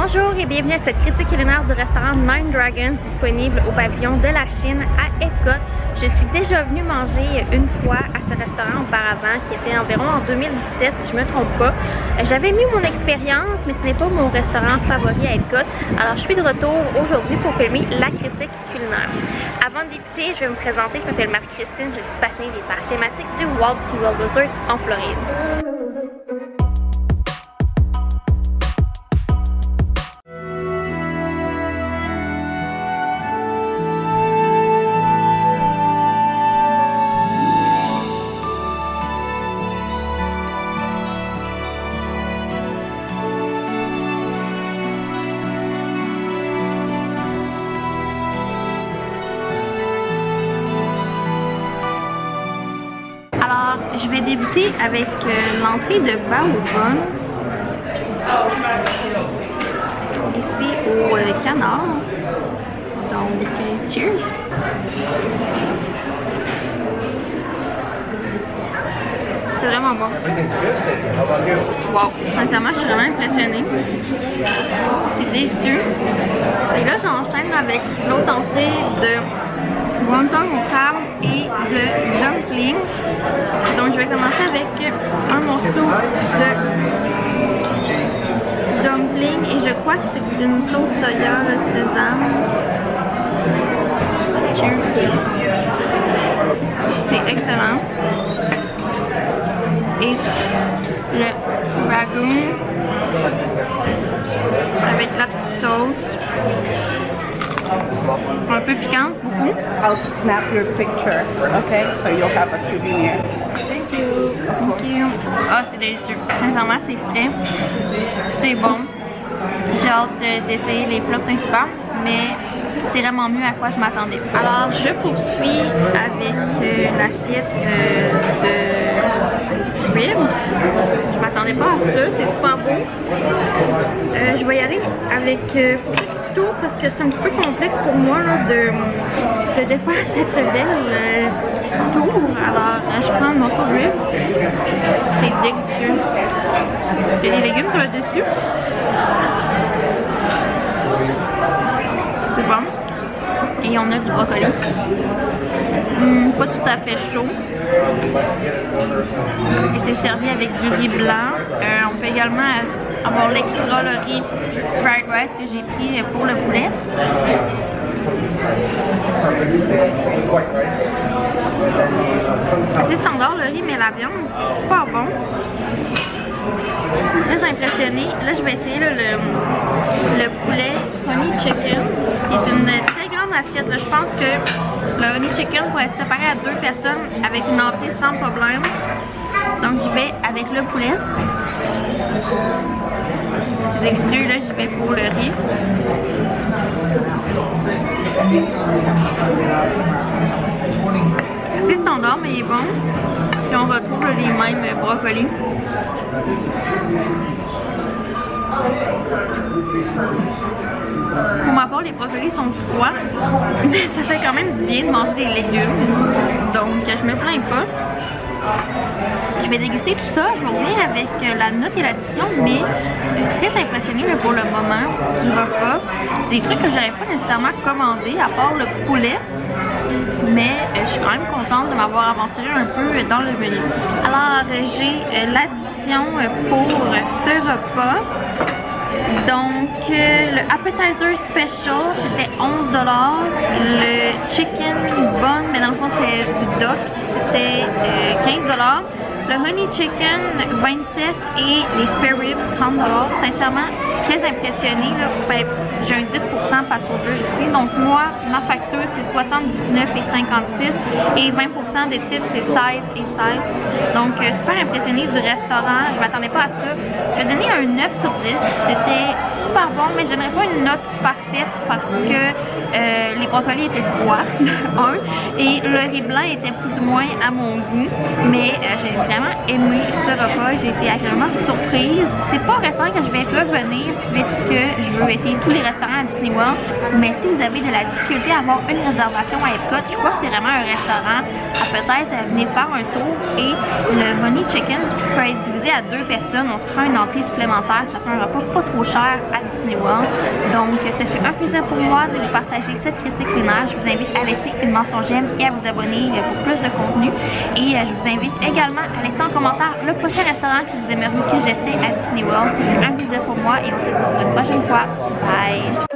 Bonjour et bienvenue à cette critique culinaire du restaurant Nine Dragons disponible au pavillon de la Chine à Epcot. Je suis déjà venue manger une fois à ce restaurant auparavant qui était environ en 2017 si je me trompe pas. J'avais mis mon expérience mais ce n'est pas mon restaurant favori à Epcot. Alors je suis de retour aujourd'hui pour filmer la critique culinaire. Avant de débuter, je vais me présenter, je m'appelle Marie-Christine, je suis passionnée des parcs thématiques du Walt Disney World Resort en Floride. Alors, je vais débuter avec l'entrée de Bao Buns, ici au canard. Donc, cheers! C'est vraiment bon. Wow! Sincèrement, je suis vraiment impressionnée. C'est délicieux. Et là, j'enchaîne avec l'autre entrée de wonton au crabe et de dumpling. Donc je vais commencer avec un morceau de dumpling et je crois que c'est une sauce soya sésame. Cheers! C'est excellent. Et le ragoût avec la petite sauce. Un peu piquant, beaucoup. I'll snap your picture, okay? So you'll have a souvenir. Thank you. Thank you. Ah, c'est délicieux. Sincèrement, c'est frais. Tout est bon. J'ai hâte d'essayer les plats principaux, mais c'est vraiment mieux à quoi je m'attendais. Alors, je poursuis avec l'assiette de ribs. Je m'attendais pas à ça, c'est super beau. Je vais y aller avec couteau parce que c'est un petit peu complexe pour moi là, de défaire cette belle tour. Alors, je prends le morceau de ribs. C'est délicieux. Il y a des légumes sur le dessus. C'est bon. Et on a du brocoli. Pas tout à fait chaud. Et c'est servi avec du riz blanc. On peut également avoir l'extra, le riz fried rice que j'ai pris pour le poulet. C'est standard le riz, mais la viande, c'est super bon. Très impressionné. Là, je vais essayer là, le poulet honey chicken, qui est une très grande assiette. Là, je pense que le honey chicken pourrait être séparé à 2 personnes avec une entrée sans problème. Donc, j'y vais avec le poulet. C'est délicieux. Là, j'y vais pour le riz. C'est standard, mais il est bon. Puis on retrouve là, les mêmes brocolis. Pour ma part, les brocolis sont froids, mais ça fait quand même du bien de manger des légumes. Donc, je me plains pas. Je vais déguster tout ça. Je reviens avec la note et l'addition, mais très impressionnée pour le moment du repas. C'est des trucs que j'aurais pas nécessairement commandé, à part le poulet. Mais je suis quand même contente de m'avoir aventuré un peu dans le menu. Alors, j'ai l'addition pour ce repas. Donc, le appetizer special, c'était 11 $. Le chicken bun, mais dans le fond, c'était du duck, c'était 15 $. Le honey chicken, 27 $. Et les spare ribs, 30 $. Sincèrement, je suis très impressionnée. Ben, j'ai un 10% passe au deux ici. Donc, moi, ma facture, c'est 79,56 $. Et 20% des tips, c'est 16 et 16 $. Donc, super impressionnée du restaurant. Je m'attendais pas à ça. Je vais donner un 9 sur 10. C'était super bon, mais je n'aurais pas une note parfaite parce que les brocolis étaient froids, et le riz blanc était plus ou moins à mon goût. Mais j'ai vraiment vraiment aimé ce repas. J'ai été agréablement surprise. C'est pas un restaurant que je vais revenir puisque je veux essayer tous les restaurants à Disney World. Mais si vous avez de la difficulté à avoir une réservation à Epcot, je crois que c'est vraiment un restaurant à peut-être venir faire un tour. Et le honey chicken peut être divisé à 2 personnes. On se prend une entrée supplémentaire. Ça fait un repas pas trop cher à Disney World. Donc, ce fut un plaisir pour moi de vous partager cette critique culinaire. Je vous invite à laisser une mention j'aime et à vous abonner pour plus de contenu. Et je vous invite également à laisser en commentaire le prochain restaurant que vous aimeriez que j'essaie à Disney World. Ce fut un plaisir pour moi et on se dit pour une prochaine fois. Bye!